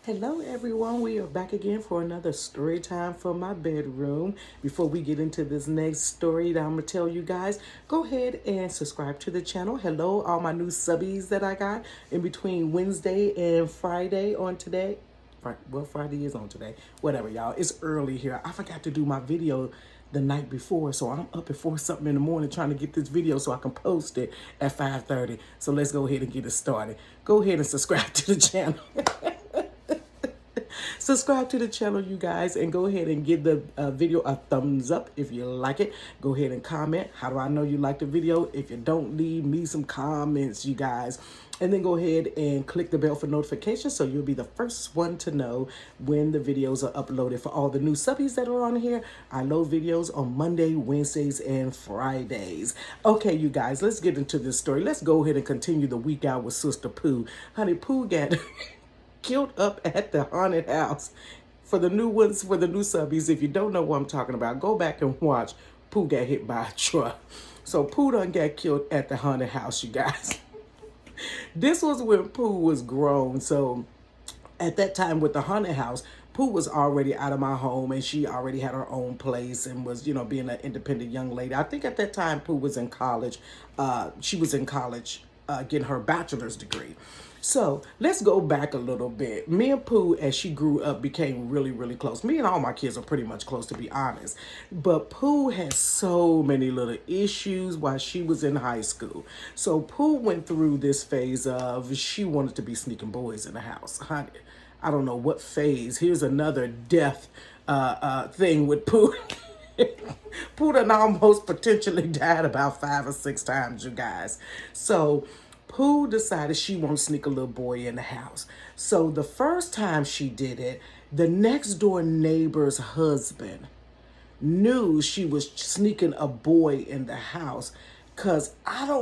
Hello everyone, we are back again for another story time from my bedroom. Before we get into this next story that I'm going to tell you guys, go ahead and subscribe to the channel. Hello, all my new subbies that I got in between Wednesday and Friday on today. Well, Friday is on today. Whatever, y'all. It's early here. I forgot to do my video the night before, so I'm up at 4 something in the morning trying to get this video so I can post it at 5:30. So let's go ahead and get it started. Go ahead and subscribe to the channel. Subscribe to the channel, you guys, and go ahead and give the video a thumbs up if you like it. Go ahead and comment. How do I know you like the video? If you don't, leave me some comments, you guys. And then go ahead and click the bell for notifications so you'll be the first one to know when the videos are uploaded. For all the new subbies that are on here, I load videos on Monday, Wednesdays, and Fridays. Okay, you guys, let's get into this story. Let's go ahead and continue the week out with Sister Pooh. Honey, Pooh got killed up at the haunted house. For the new ones, for the new subbies, if you don't know what I'm talking about, go back and watch Pooh got hit by a truck. So Pooh done got killed at the haunted house, you guys. This was when Pooh was grown. So at that time with the haunted house, Pooh was already out of my home and she already had her own place and was, being an independent young lady. I think at that time Pooh was in college. She was in college getting her bachelor's degree. So let's go back a little bit. Me and Pooh, as she grew up, became really, really close. Me and all my kids are pretty much close, to be honest. But Pooh had so many little issues while she was in high school. So Pooh went through this phase of she wanted to be sneaking boys in the house. Honey, I don't know what phase. Here's another death thing with Pooh. Pooh done almost potentially died about 5 or 6 times, you guys. So Pooh decided she wanted to sneak a little boy in the house. So the first time she did it, the next door neighbor's husband knew she was sneaking a boy in the house because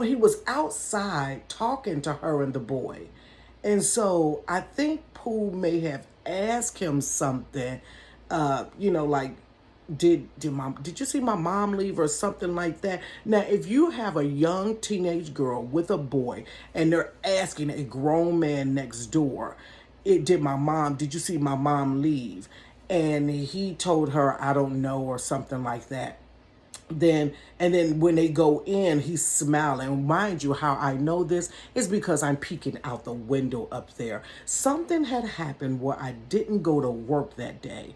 he was outside talking to her and the boy. And so I think Pooh may have asked him something, like, did you see my mom leave or something like that? Now, if you have a young teenage girl with a boy and they're asking a grown man next door, did you see my mom leave? And he told her, I don't know, or something like that. Then when they go in, he's smiling. Mind you, how I know this is because I'm peeking out the window up there. Something had happened where I didn't go to work that day.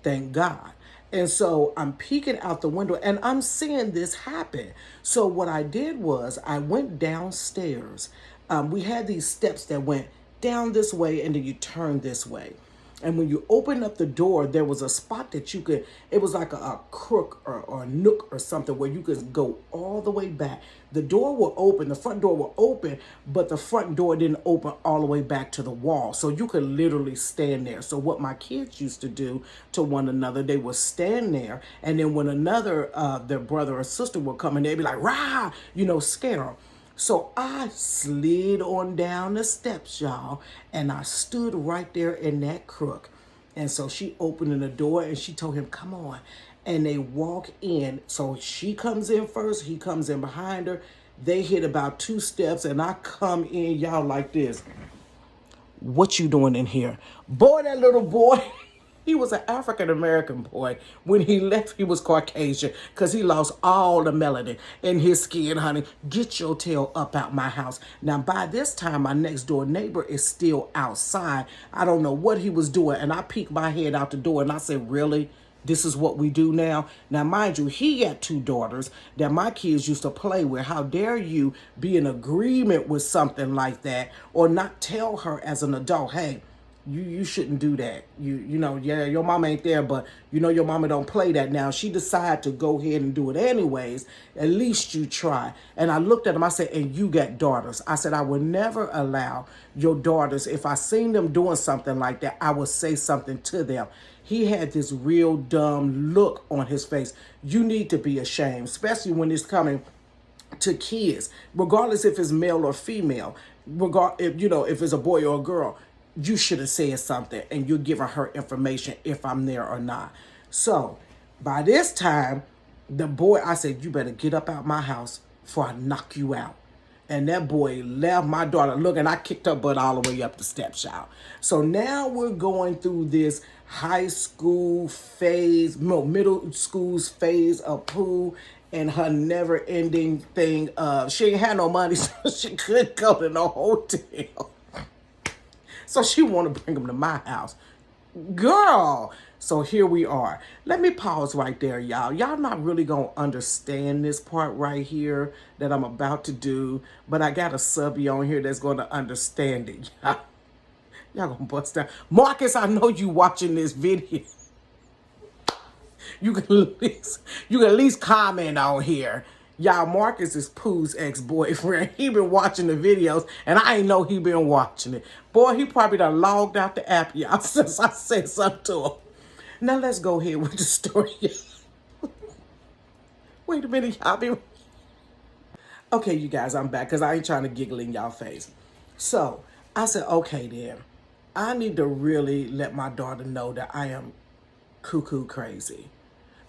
Thank God. And so I'm peeking out the window and I'm seeing this happen. So what I did was I went downstairs. We had these steps that went down this way and then you turn this way. And when you open up the door, there was a spot that it was like a crook or a nook or something where you could go all the way back. The door will open, the front door will open, but the front door didn't open all the way back to the wall. So you could literally stand there. So what my kids used to do to one another, they would stand there. And then when their brother or sister would come and they'd be like, rah, scare them. So I slid on down the steps, y'all, and I stood right there in that crook. And so she opened the door and she told him, come on. And they walk in. So she comes in first, he comes in behind her. They hit about 2 steps and I come in, y'all, like this. What you doing in here? Boy, that little boy. He was an African-American boy. When he left, he was Caucasian because he lost all the melanin in his skin, honey. Get your tail up out my house. Now, by this time, my next door neighbor is still outside. I don't know what he was doing. And I peeked my head out the door and I said, really? This is what we do now? Now, mind you, he got 2 daughters that my kids used to play with. How dare you be in agreement with something like that or not tell her as an adult, hey, you shouldn't do that. Yeah, your mama ain't there, but your mama don't play that. Now, she decided to go ahead and do it anyways. At least you try. And I looked at him, I said, and you got daughters. I said, I would never allow your daughters, if I seen them doing something like that, I would say something to them. He had this real dumb look on his face. You need to be ashamed, especially when it's coming to kids, regardless if it's male or female, if it's a boy or a girl. You should have said something and you're giving her information if I'm there or not. So by this time, the boy, I said, you better get up out my house before I knock you out. And that boy left my daughter. Look, and I kicked her butt all the way up the steps, y'all. So now we're going through this high school phase, no, middle school's phase of Pooh and her never-ending thing of she ain't had no money, so she couldn't go to no hotel. So she want to bring him to my house. Girl. So here we are. Let me pause right there, y'all. Y'all not really going to understand this part right here that I'm about to do, but I got a subby on here that's going to understand it. Y'all going to bust down. Marcus, I know you watching this video. You can at least comment on here. Y'all, Marcus is Pooh's ex-boyfriend. He been watching the videos, and I ain't know he been watching it. Boy, he probably done logged out the app, y'all, since I said something to him. Now, let's go ahead with the story. Wait a minute, y'all. Okay, you guys, I'm back, because I ain't trying to giggle in y'all face. So, I said, okay, then. I need to really let my daughter know that I am cuckoo crazy.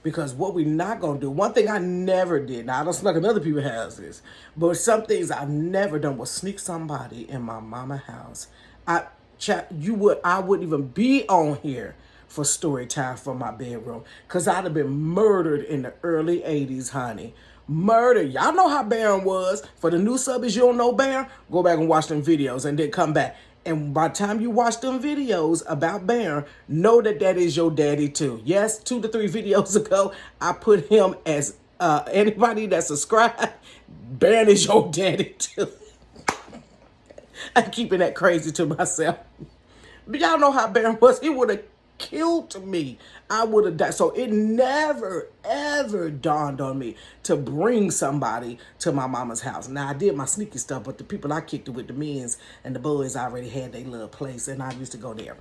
Because what we not going to do, one thing I never did, now I don't snuck in other people's houses, but some things I've never done was sneak somebody in my mama house. I wouldn't even be on here for story time from my bedroom, because I'd have been murdered in the early 80s, honey. Murder. Y'all know how Baron was. For the new subbies, you don't know Baron, go back and watch them videos and then come back. And by the time you watch them videos about Baron, know that that is your daddy too. Yes, 2 to 3 videos ago, I put him as anybody that subscribed, Baron is your daddy too. I'm keeping that crazy to myself. But y'all know how Baron was. He would have killed me. I would have died. So it never, ever dawned on me to bring somebody to my mama's house. Now, I did my sneaky stuff, but the people I kicked it with, the men's and the boys, already had their little place, and I used to go there.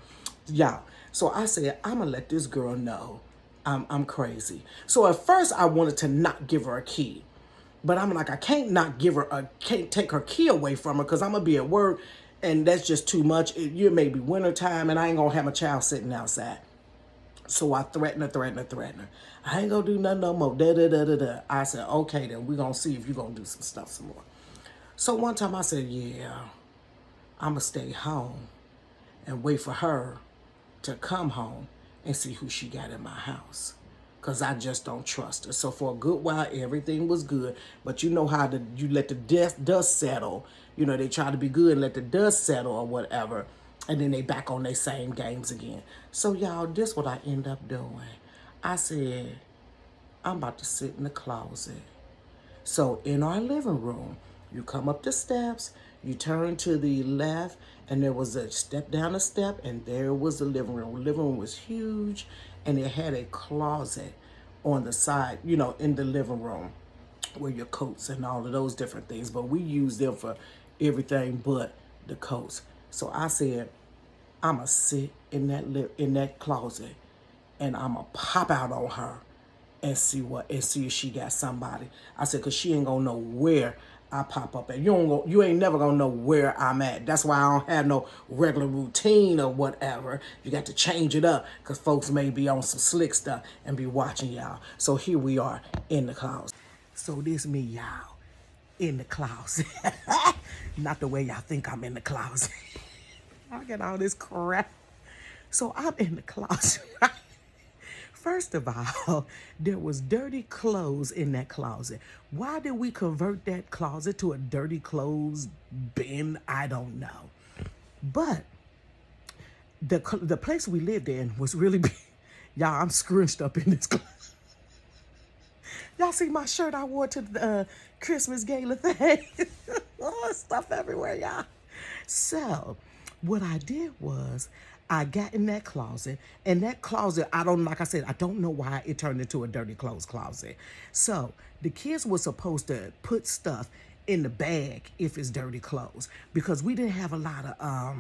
Y'all. So I said, I'm going to let this girl know I'm crazy. So at first, I wanted to not give her a key. But I'm like, I can't take her key away from her, because I'm going to be at work, and that's just too much. It may be wintertime, and I ain't going to have a child sitting outside. So I threatened her. I ain't going to do nothing no more. Da-da-da-da-da. I said, okay, then we're going to see if you're going to do some stuff some more. So one time I said, yeah, I'm going to stay home and wait for her to come home and see who she got in my house, because I just don't trust her. So for a good while, everything was good. But you know how you let the dust settle. You know, they try to be good and let the dust settle or whatever. And then they back on their same games again. So, y'all, this what I end up doing. I said, I'm about to sit in the closet. So in our living room, you come up the steps, you turn to the left, and there was a step down a step, and there was the living room. The living room was huge, and it had a closet on the side, you know, in the living room, where your coats and all of those different things. But we use them for everything but the coats. So I said, I'm going to sit in that closet, and I'm going to pop out on her and see if she got somebody. I said, because she ain't going to know where I pop up at. You ain't never going to know where I'm at. That's why I don't have no regular routine or whatever. You got to change it up, because folks may be on some slick stuff and be watching y'all. So here we are in the closet. So this me, y'all, in the closet. Not the way y'all think I'm in the closet. I get all this crap. So I'm in the closet. First of all, there was dirty clothes in that closet. Why did we convert that closet to a dirty clothes bin? I don't know. But the place we lived in was really big. Y'all, I'm scrunched up in this closet. Y'all see my shirt I wore to the Christmas gala thing? Oh, stuff everywhere, y'all. So what I did was I got in that closet, and that closet, like I said, I don't know why it turned into a dirty clothes closet. So the kids were supposed to put stuff in the bag if it's dirty clothes, because we didn't have a lot of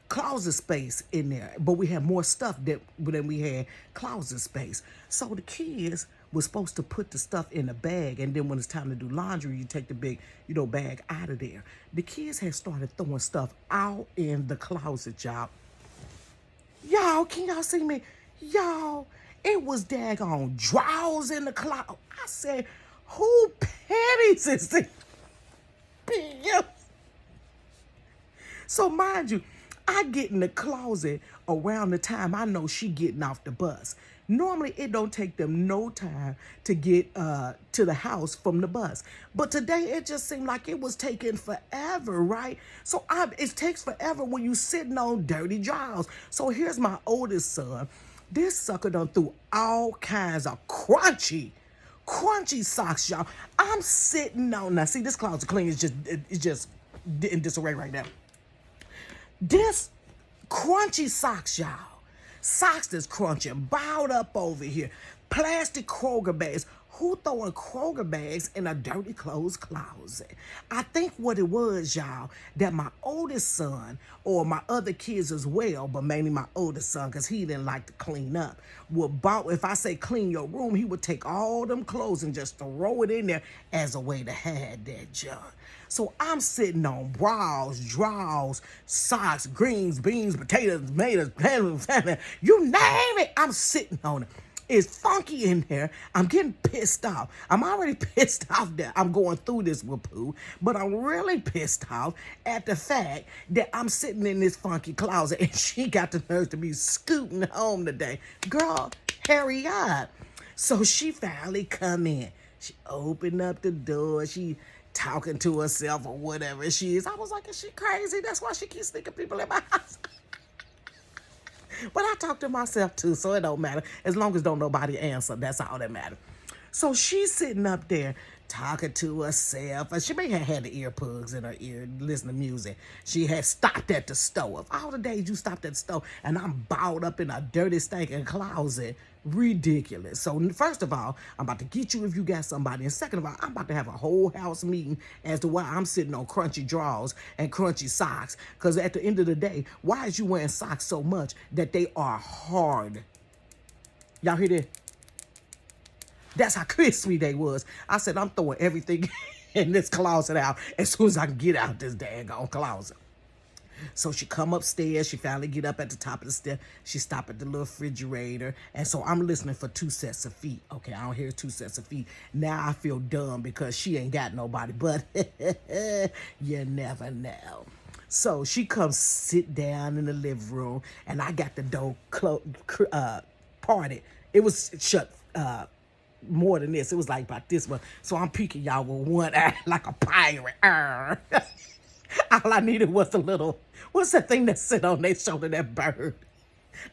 closet space in there, but we had more stuff than we had closet space. So the kids were supposed to put the stuff in a bag, and then when it's time to do laundry, you take the big, bag out of there. The kids had started throwing stuff out in the closet, y'all. Y'all, can y'all see me? Y'all, it was daggone drawers in the closet. I said, who panties is this? p.m. So mind you, I get in the closet around the time I know she getting off the bus. Normally, it don't take them no time to get to the house from the bus. But today, it just seemed like it was taking forever, right? So it takes forever when you sitting on dirty drawers. So here's my oldest son. This sucker done threw all kinds of crunchy socks, y'all. I'm sitting on, now see, this closet clean is just in disarray right now. This crunchy socks, y'all. Socks that's crunchy, bowed up over here. Plastic Kroger bags. Who throwing Kroger bags in a dirty clothes closet? I think what it was, y'all, that my oldest son, or my other kids as well, but mainly my oldest son, because he didn't like to clean up, if I say clean your room, he would take all them clothes and just throw it in there as a way to hide that junk. So I'm sitting on bras, drawers, socks, greens, beans, potatoes, tomatoes, you name it. I'm sitting on it. It's funky in there. I'm getting pissed off. I'm already pissed off that I'm going through this with Pooh, but I'm really pissed off at the fact that I'm sitting in this funky closet and she got the nerve to be scooting home today. Girl, hurry up. So she finally come in. She opened up the door. She talking to herself or whatever she is. I was like, is she crazy? That's why she keeps sneaking people in my house. But I talk to myself too, so it don't matter. As long as don't nobody answer, that's all that matters. So she's sitting up there talking to herself. And she may have had the earplugs in her ear, listening to music. She had stopped at the stove. All the days you stopped at the stove, and I'm balled up in a dirty, stinking closet. Ridiculous. So first of all, I'm about to get you if you got somebody. And second of all, I'm about to have a whole house meeting as to why I'm sitting on crunchy drawers and crunchy socks. Because at the end of the day, why is you wearing socks so much that they are hard? Y'all hear that? That's how crispy they was. I said, I'm throwing everything in this closet out as soon as I can get out this daggone closet. So she come upstairs. She finally get up at the top of the step. She stop at the little refrigerator. And so I'm listening for 2 sets of feet. Okay, I don't hear 2 sets of feet. Now I feel dumb because she ain't got nobody. But you never know. So she comes sit down in the living room. And I got the door parted. It was shut more than this. It was like about this one. So I'm peeking y'all with one eye like a pirate. All I needed was a little, what's that thing that sit on their shoulder, that bird?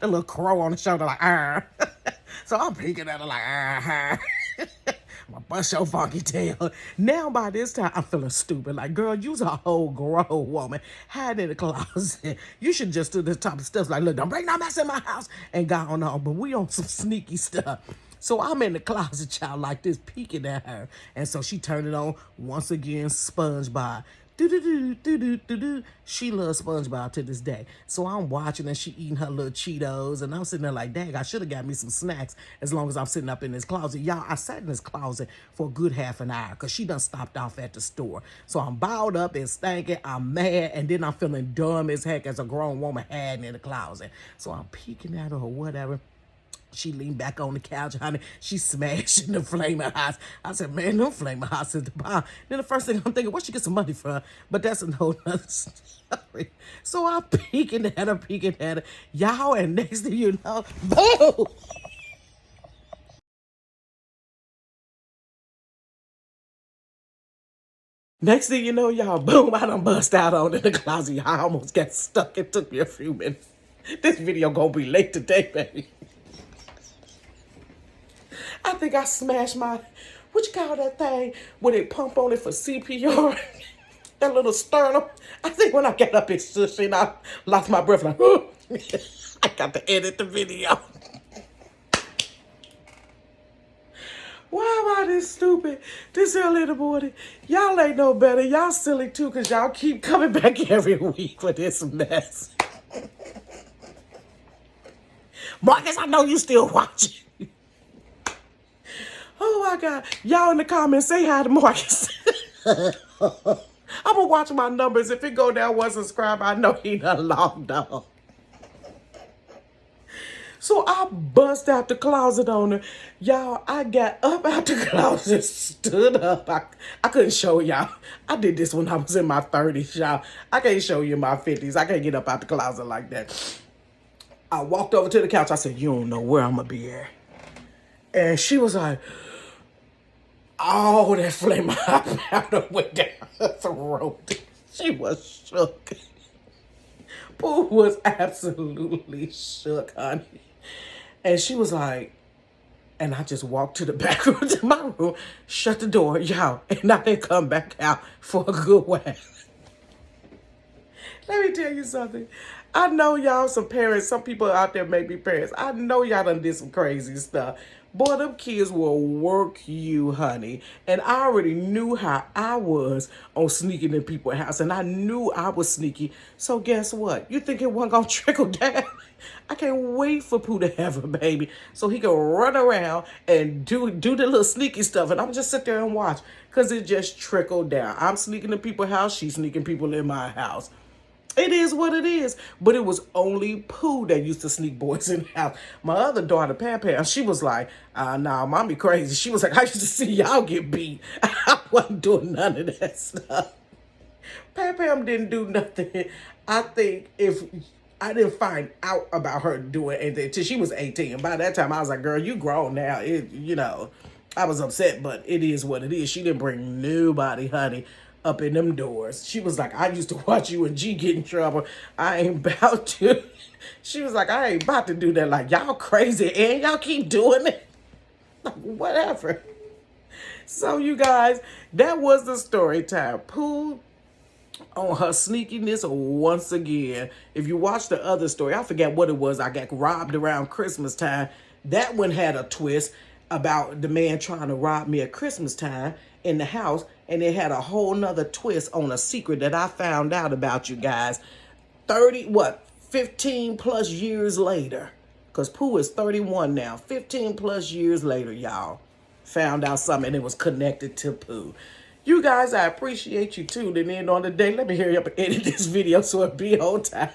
The little crow on the shoulder, like, So I'm peeking at her like, my bust your funky tail. Now by this time, I'm feeling stupid. Like, girl, you's a whole grown woman. Hide in the closet. You should just do the top of the steps like, look, don't bring no mess in my house. And gone on. But we on some sneaky stuff. So I'm in the closet, child, like this, peeking at her. And so she turned it on once again, SpongeBob. Do-do-do-do-do-do-do. She loves SpongeBob to this day. So I'm watching and she eating her little Cheetos. And I'm sitting there like, dang, I should have got me some snacks as long as I'm sitting up in this closet. Y'all, I sat in this closet for a good half an hour because she done stopped off at the store. So I'm bowed up and stinking. I'm mad. And then I'm feeling dumb as heck as a grown woman hiding in the closet. So I'm peeking at her or whatever. She leaned back on the couch, honey. She smashing the flaming hots. I said, man, them flaming hots is the bomb. Then the first thing I'm thinking, where she get some money from? But that's a whole nother story. So I'm peeking at her. Y'all, and next thing you know, boom! Next thing you know, y'all, boom, I done bust out on in the closet. I almost got stuck. It took me a few minutes. This video gonna be late today, baby. I think I smashed my, what you call that thing, when they pump on it for CPR? That little sternum. I think when I got up, it's just, and I lost my breath, like, oh. I got to edit the video. Why am I this stupid this early in the morning? Y'all ain't no better. Y'all silly too, because y'all keep coming back every week for this mess. Marcus, I know you still watching. Oh my God. Y'all in the comments, say hi to Marcus. I'm gonna watch my numbers. If it go down 1 subscriber, I know he done logged on. So I bust out the closet on her. Y'all, I got up out the closet, stood up. I couldn't show y'all. I did this when I was in my 30s, y'all. I can't show you my 50s. I can't get up out the closet like that. I walked over to the couch. I said, you don't know where I'm going to be at. And she was like, oh, that flame powder went down her throat. She was shook. Pooh was absolutely shook, honey. And she was like, and I just walked to the back room to my room, shut the door, y'all, and I didn't come back out for a good while. Let me tell you something. I know y'all some parents, some people out there may be parents. I know y'all done did some crazy stuff. Boy, them kids will work you, honey. And I already knew how I was on sneaking in people's house. And I knew I was sneaky. So guess what? You think it wasn't going to trickle down? I can't wait for Pooh to have a baby so he can run around and do the little sneaky stuff. And I'm just sit there and watch because it just trickled down. I'm sneaking in people's house. She's sneaking people in my house. It is what it is. But it was only Pooh that used to sneak boys in the house. My other daughter, Pam, she was like, nah, mommy crazy. She was like, I used to see y'all get beat. I wasn't doing none of that stuff. Pam didn't do nothing. I think if I didn't find out about her doing anything till she was 18. By that time, I was like, girl, you grown now. I was upset, but it is what it is. She didn't bring nobody, honey, up in them doors. She was like, I used to watch you and G get in trouble. I ain't about to. She was like, I ain't about to do that. Like, y'all crazy and y'all keep doing it. Like, whatever. So, you guys, that was the story time. Pooh on her sneakiness once again. If you watch the other story, I forget what it was. I got robbed around Christmas time. That one had a twist about the man trying to rob me at Christmas time in the house. And it had a whole nother twist on a secret that I found out about, you guys. 15 plus years later. Because Pooh is 31 now. 15 plus years later, y'all. Found out something and it was connected to Pooh. You guys, I appreciate you tuning in on the day. Let me hurry up and edit this video so it be on time.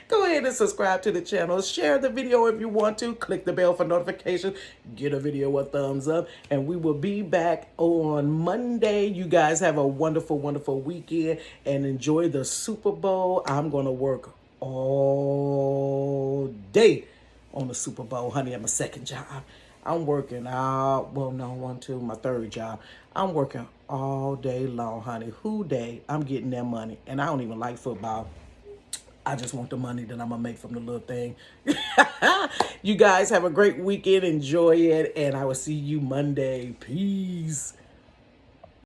Go ahead and subscribe to the channel. Share the video if you want to. Click the bell for notifications. Get a video a thumbs up. And we will be back on Monday. You guys have a wonderful, wonderful weekend. And enjoy the Super Bowl. I'm going to work all day on the Super Bowl. Honey, I'm a second job. I'm working out. Well, no, my third job. I'm working all day long, honey. Who day? I'm getting that money. And I don't even like football. I just want the money that I'm going to make from the little thing. You guys have a great weekend. Enjoy it. And I will see you Monday. Peace.